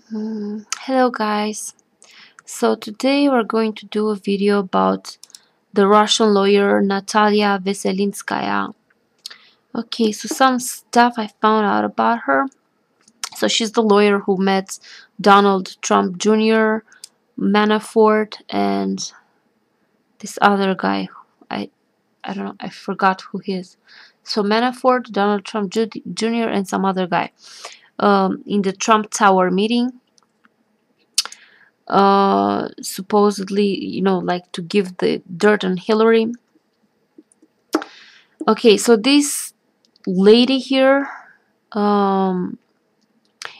Hello guys. So today we're going to do a video about the Russian lawyer Natalia Veselnitskaya. Okay, so some stuff I found out about her. So she's the lawyer who met Donald Trump Jr., Manafort, and this other guy. I don't know, I forgot who he is. So Manafort, Donald Trump Jr., and some other guy in the Trump Tower meeting. Supposedly, like to give the dirt on Hillary. Okay, so this lady here,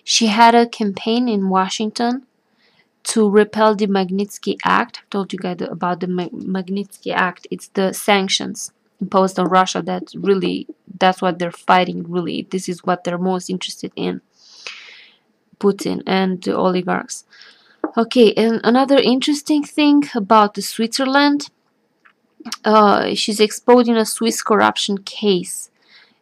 she had a campaign in Washington to repel the Magnitsky Act. I've told you guys about the Magnitsky Act. It's the sanctions imposed on Russia that's what they're fighting, really. This is what they're most interested in, Putin and the oligarchs. Okay, and another interesting thing about the Switzerland, she's exposed in a Swiss corruption case.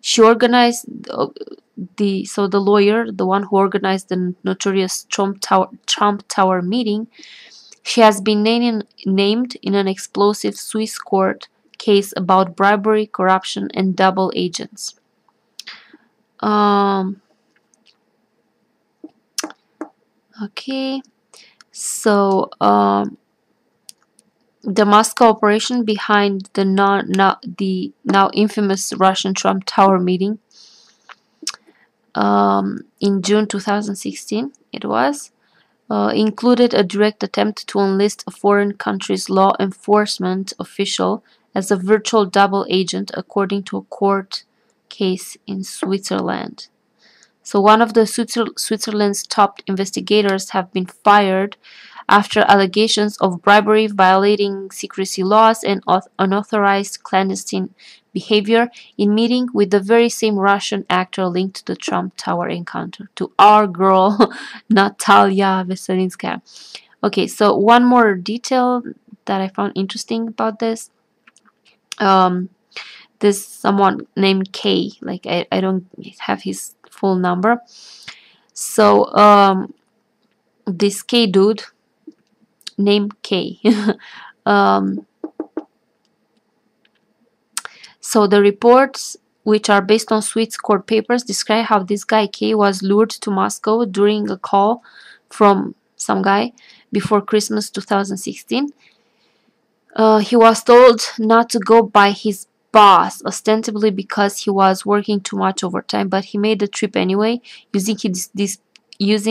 She organized the lawyer, the one who organized the notorious Trump Tower meeting, she has been named in an explosive Swiss court case about bribery, corruption, and double agents. Okay, so the Moscow operation behind the now infamous Russian Trump Tower meeting in June 2016, it was, included a direct attempt to enlist a foreign country's law enforcement official as a virtual double agent, according to a court case in Switzerland. So one of the Switzerland's top investigators have been fired after allegations of bribery, violating secrecy laws, and unauthorized clandestine behavior in meeting with the very same Russian actor linked to the Trump Tower encounter, to our girl Natalia Veselnitskaya. Okay, so one more detail that I found interesting about this. There's someone named K. Like I don't have his full number. So this K dude named K. So the reports, which are based on Swiss court papers, describe how this guy K was lured to Moscow during a call from some guy before Christmas 2016. He was told not to go by his boss, ostensibly because he was working too much overtime, but he made the trip anyway, using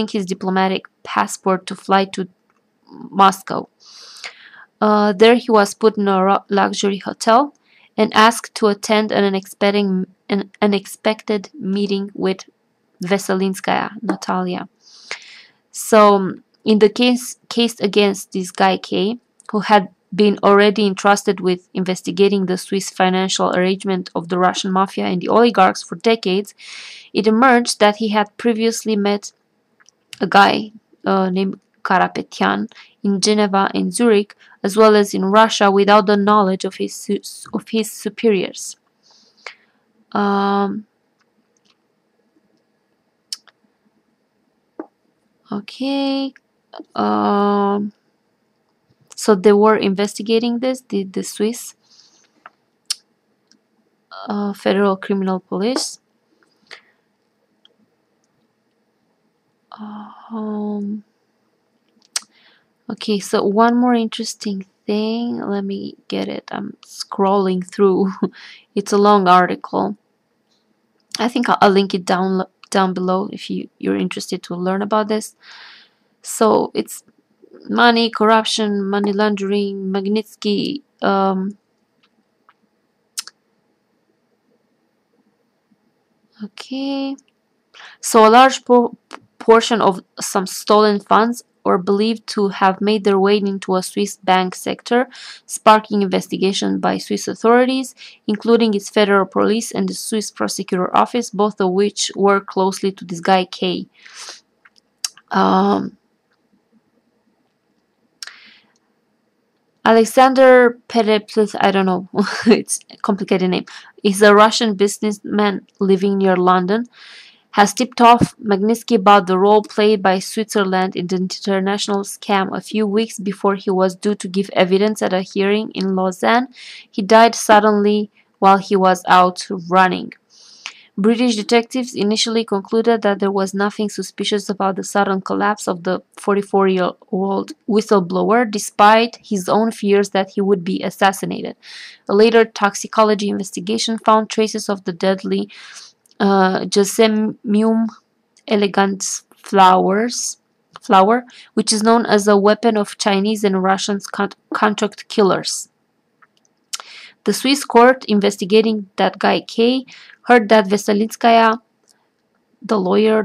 his diplomatic passport to fly to Moscow. There he was put in a luxury hotel and asked to attend an unexpected meeting with Veselnitskaya, Natalia. So in the case against this guy K, who had been already entrusted with investigating the Swiss financial arrangement of the Russian mafia and the oligarchs for decades, it emerged that he had previously met a guy named Karapetyan in Geneva and Zurich, as well as in Russia, without the knowledge of his superiors. Okay. So they were investigating this, the Swiss Federal Criminal Police. Okay, so one more interesting thing. Let me get it. I'm scrolling through. It's a long article. I think I'll link it down below if you're interested to learn about this. So it's money, corruption, money laundering, Magnitsky. Okay. So a large portion of some stolen funds are believed to have made their way into a Swiss bank sector, sparking investigation by Swiss authorities, including its federal police and the Swiss prosecutor office, both of which work closely to this guy K. Alexander Pereplet, I don't know, it's a complicated name, is a Russian businessman living near London, has tipped off Magnitsky about the role played by Switzerland in the international scam. A few weeks before he was due to give evidence at a hearing in Lausanne, he died suddenly while he was out running. British detectives initially concluded that there was nothing suspicious about the sudden collapse of the 44-year-old whistleblower, despite his own fears that he would be assassinated. A later toxicology investigation found traces of the deadly Gesemium elegans flower, which is known as a weapon of Chinese and Russian contract killers. The Swiss court investigating that guy K heard that Veselnitskaya, the lawyer,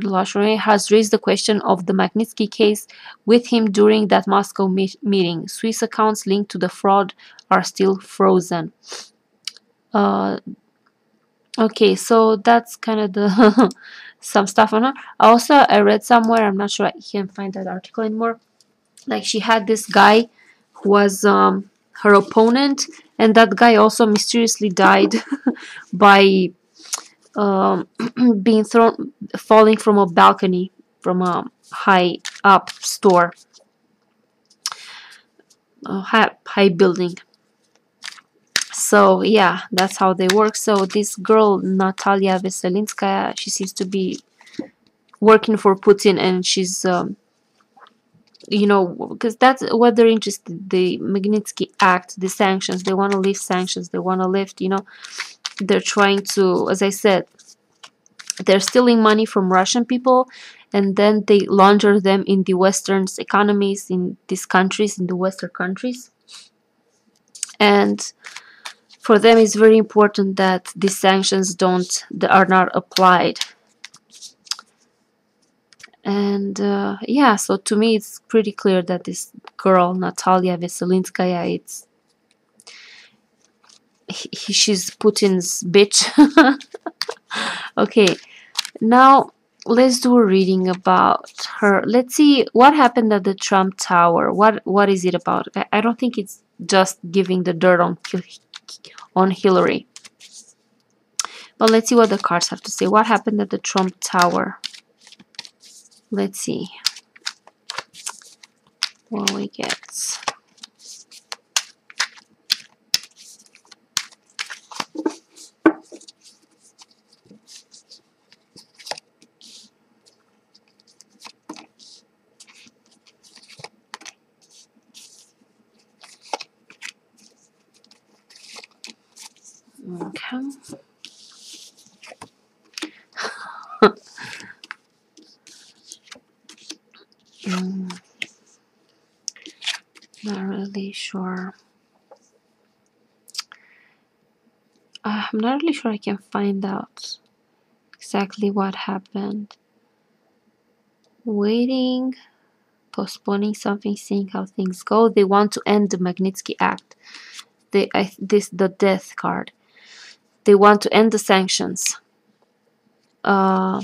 has raised the question of the Magnitsky case with him during that Moscow meeting. Swiss accounts linked to the fraud are still frozen. Okay, so that's kind of the some stuff on her. Also, I read somewhere, I'm not sure I can't find that article anymore. Like she had this guy who was her opponent, and that guy also mysteriously died by being falling from a balcony from a high up store, a high building. So yeah, that's how they work. So this girl Natalia Veselnitskaya, she seems to be working for Putin, and she's because that's what they're interested. The Magnitsky Act, the sanctions. They want to lift sanctions. They want to lift. They're trying to, as I said, they're stealing money from Russian people, and then they launder them in the Western economies in these countries, in the Western countries. And for them, it's very important that these sanctions are not applied. And yeah, so to me, it's pretty clear that this girl Natalia Veselnitskaya, she's Putin's bitch. Okay, now let's do a reading about her. Let's see what happened at the Trump Tower. What is it about? I don't think it's just giving the dirt on Hillary. But let's see what the cards have to say. What happened at the Trump Tower? Let's see what we get. Okay. Not really sure. I'm not really sure I can find out exactly what happened. Waiting, postponing something, seeing how things go. They want to end the Magnitsky Act. The death card. They want to end the sanctions. The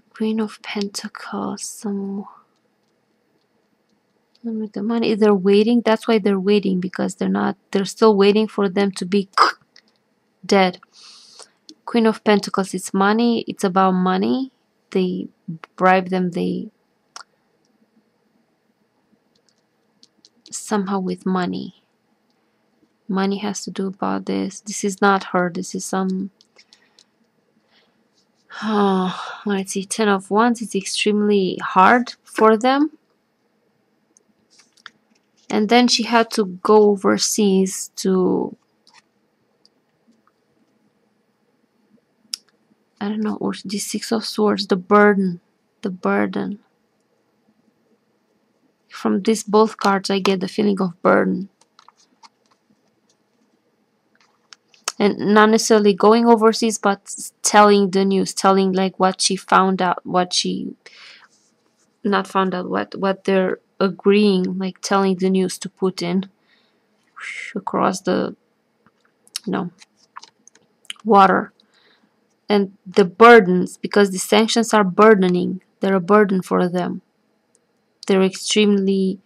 Queen of Pentacles. With the money, they're waiting. That's why they're waiting, because they're still waiting for them to be dead. Queen of Pentacles, it's money. It's about money. They bribe them. They somehow with money. Money has to do about this. This is not her. This is some. Let's see. 10 of Wands. It's extremely hard for them. And then she had to go overseas to, I don't know, or the Six of Swords, the burden. From these both cards, I get the feeling of burden. And not necessarily going overseas, but telling the news, telling like what she found out, what she not found out, what they're agreeing, like telling the news to Putin across the water. And the burdens, because the sanctions are burdening, they're a burden for them. They're extremely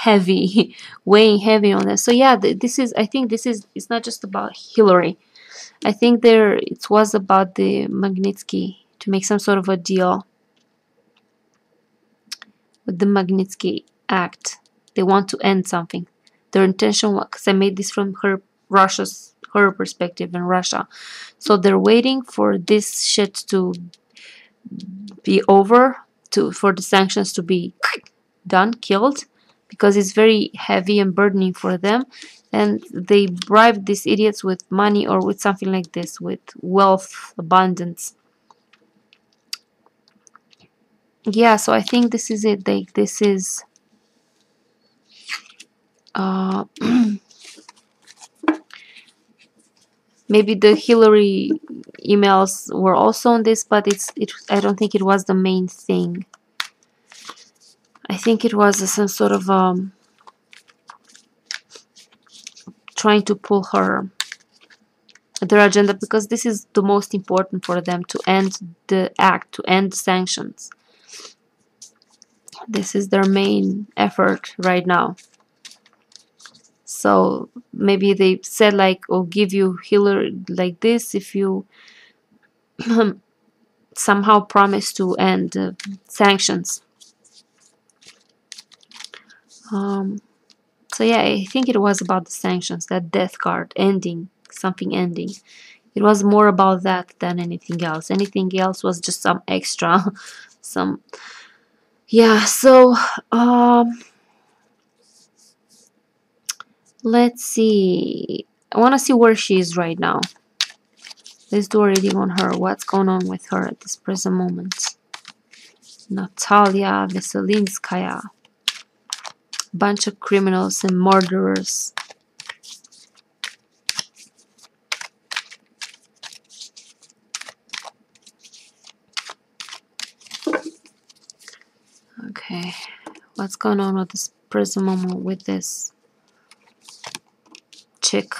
heavy, weighing heavy on this. So yeah, this is, I think this is, it's not just about Hillary. I think it was about the Magnitsky, to make some sort of a deal with the Magnitsky Act. They want to end something. Their intention was, because I made this from her perspective in Russia. So they're waiting for this shit to be over, for the sanctions to be done, killed, because it's very heavy and burdening for them. And they bribe these idiots with money or with something like this, with wealth, abundance. Yeah, so I think this is it. This is maybe the Hillary emails were also on this, but I don't think it was the main thing. I think it was some sort of trying to pull their agenda, because this is the most important for them, to end the act, to end the sanctions. This is their main effort right now. So maybe they said like, "Oh, give you Hillary like this if you somehow promise to end sanctions." So yeah, I think it was about the sanctions, that death card ending, something ending. It was more about that than anything else. Anything else was just some extra, some. Yeah. So let's see. I want to see where she is right now. Let's do a reading on her. What's going on with her at this present moment? Natalia Veselnitskaya. Bunch of criminals and murderers. Okay. What's going on at this present moment with this chick?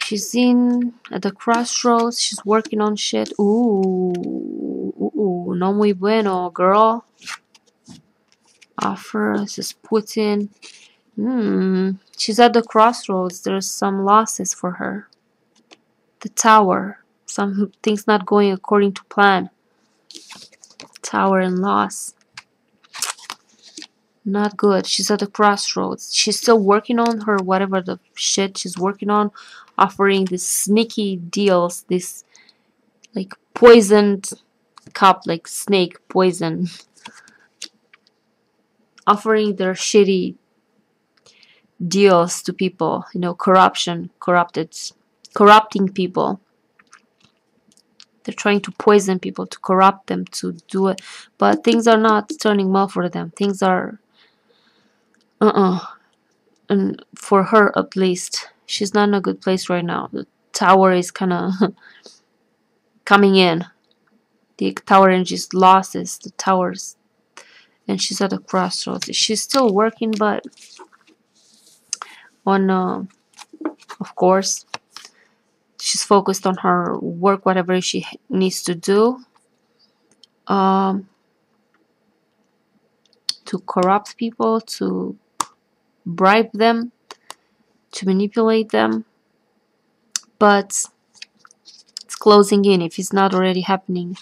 She's at the crossroads. She's working on shit. Ooh, no muy bueno, girl. Offer, this is Putin. She's at the crossroads. There's some losses for her. The tower. Some things not going according to plan. Tower and loss. Not good. She's at the crossroads. She's still working on her whatever the shit she's working on, offering these sneaky deals, this like poisoned cup, like snake poison, offering their shitty deals to people, corrupting people. They're trying to poison people, to corrupt them, to do it, but things are not turning well for them. Things are and for her at least, she's not in a good place right now. The tower is kind of coming in. The tower energies losses, the towers, and she's at a crossroads. She's still working, but on of course she's focused on her work, whatever she needs to do, to corrupt people, to bribe them, to manipulate them, but it's closing in if it's not already happening.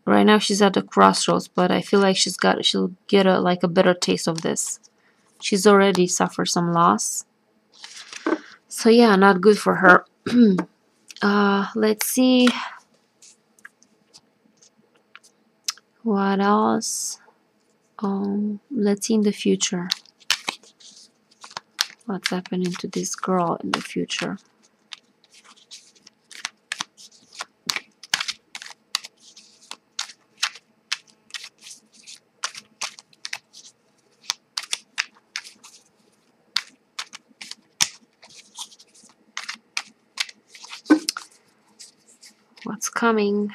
Right now she's at the crossroads, but I feel like she'll get a better taste of this. She's already suffered some loss. So yeah, not good for her. Let's see. What else? Let's see in the future. What's happening to this girl in the future? What's coming?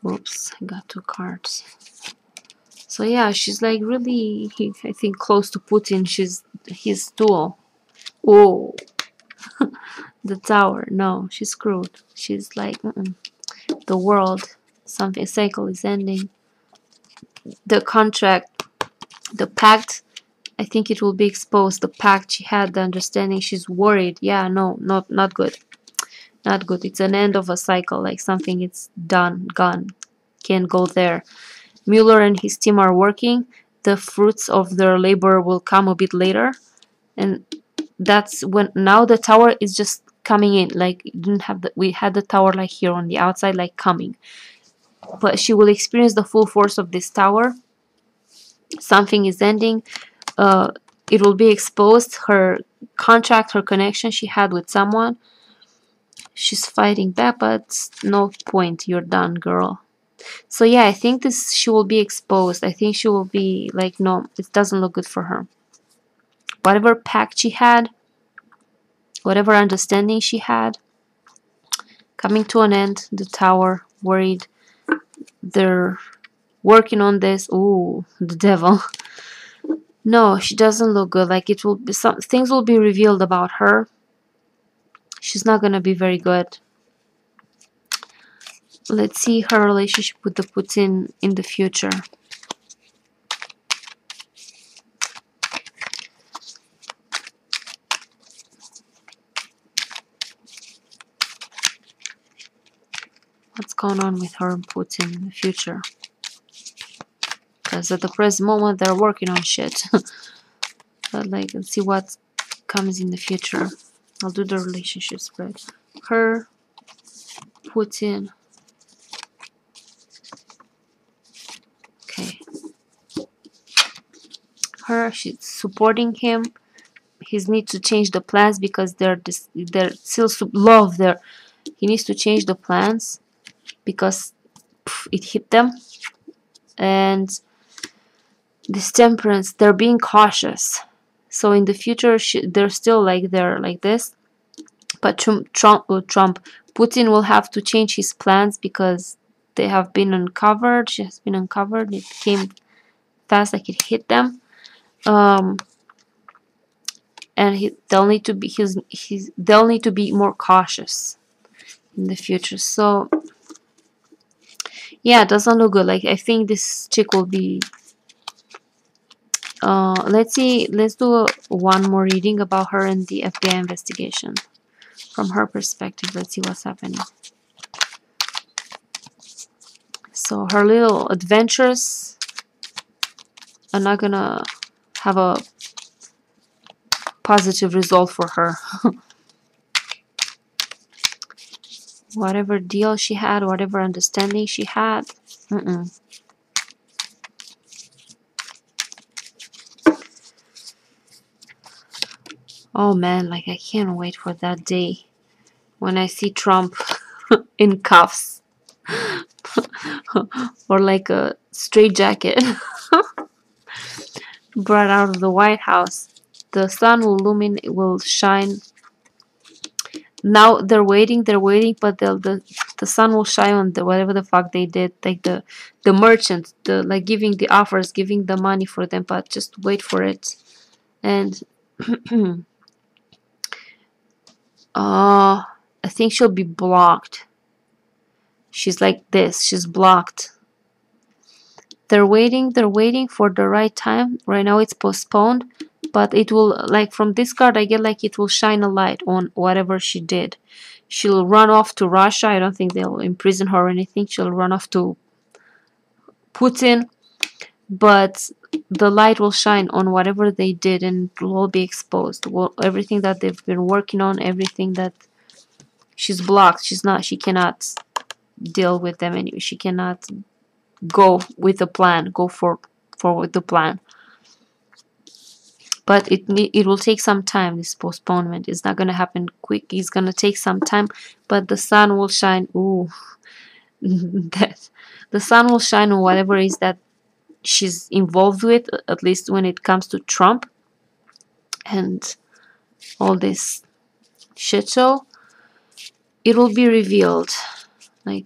Oops, I got two cards. So yeah, she's like really, I think, close to Putin. She's his tool. Oh, the tower. No, she's screwed. She's like, the world. Something cycle is ending. The contract, the pact. I think it will be exposed. The pact she had, the understanding. She's worried. Yeah, no, not good. Not good. It's an end of a cycle. Like something, it's done, gone. Can't go there. Mueller and his team are working. The fruits of their labor will come a bit later, and that's when now the tower is just coming in. Like didn't have we had the tower like here on the outside, like coming, but she will experience the full force of this tower. Something is ending. Uh, it will be exposed. Her contract, her connection she had with someone. She's fighting back, but no point. You're done, girl. So yeah, I think this she will be exposed. I think she will be like, no, it doesn't look good for her. Whatever pact she had, whatever understanding she had, coming to an end. The tower, worried. They're working on this. Ooh, the devil. No, she doesn't look good. Like it will be some things will be revealed about her. She's not gonna be very good. Let's see her relationship with the Putin in the future. What's going on with her and Putin in the future? Because at the present moment they're working on shit. But like, let's see what comes in the future. I'll do the relationship spread. Her, Putin. Okay. Her, she's supporting him. He needs to change the plans because they're still love there. He needs to change the plans because it hit them. And this temperance, they're being cautious. So in the future, they're still like they're like this. But Putin will have to change his plans because they have been uncovered. She has been uncovered. It came fast, like it hit them. And they'll need to be they'll need to be more cautious in the future. So yeah, it doesn't look good. Like I think this chick will be. Let's see. Let's do one more reading about her and the FBI investigation from her perspective. Let's see what's happening. So her little adventures are not gonna have a positive result for her. Whatever deal she had, whatever understanding she had. Oh man, like I can't wait for that day when I see Trump in cuffs or like a straitjacket brought out of the White House. The sun will shine. Now they're waiting, but the sun will shine on the whatever the fuck they did, like the merchants, the like giving the offers, giving the money for them, but just wait for it. And I think she'll be blocked. She's like this. She's blocked. They're waiting for the right time. Right now it's postponed, but it will, like from this card I get like it will shine a light on whatever she did. She'll run off to Russia. I don't think they'll imprison her or anything. She'll run off to Putin, but the light will shine on whatever they did and it will all be exposed. Well, everything that they've been working on, everything that she's blocked. She cannot deal with them anyway. She cannot go with the plan, go with the plan. But it will take some time. This postponement is not gonna happen quick. It's gonna take some time, but the sun will shine. Ooh, that the sun will shine on whatever is that she's involved with. At least when it comes to Trump and all this shit show, it will be revealed. Like,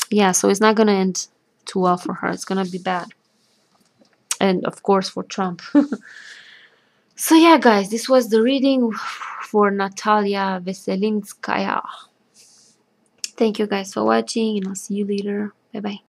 yeah. So it's not gonna end too well for her. It's gonna be bad. And of course for Trump. So yeah, guys, this was the reading for Natalia Veselnitskaya. Thank you guys for watching, and I'll see you later. Bye bye.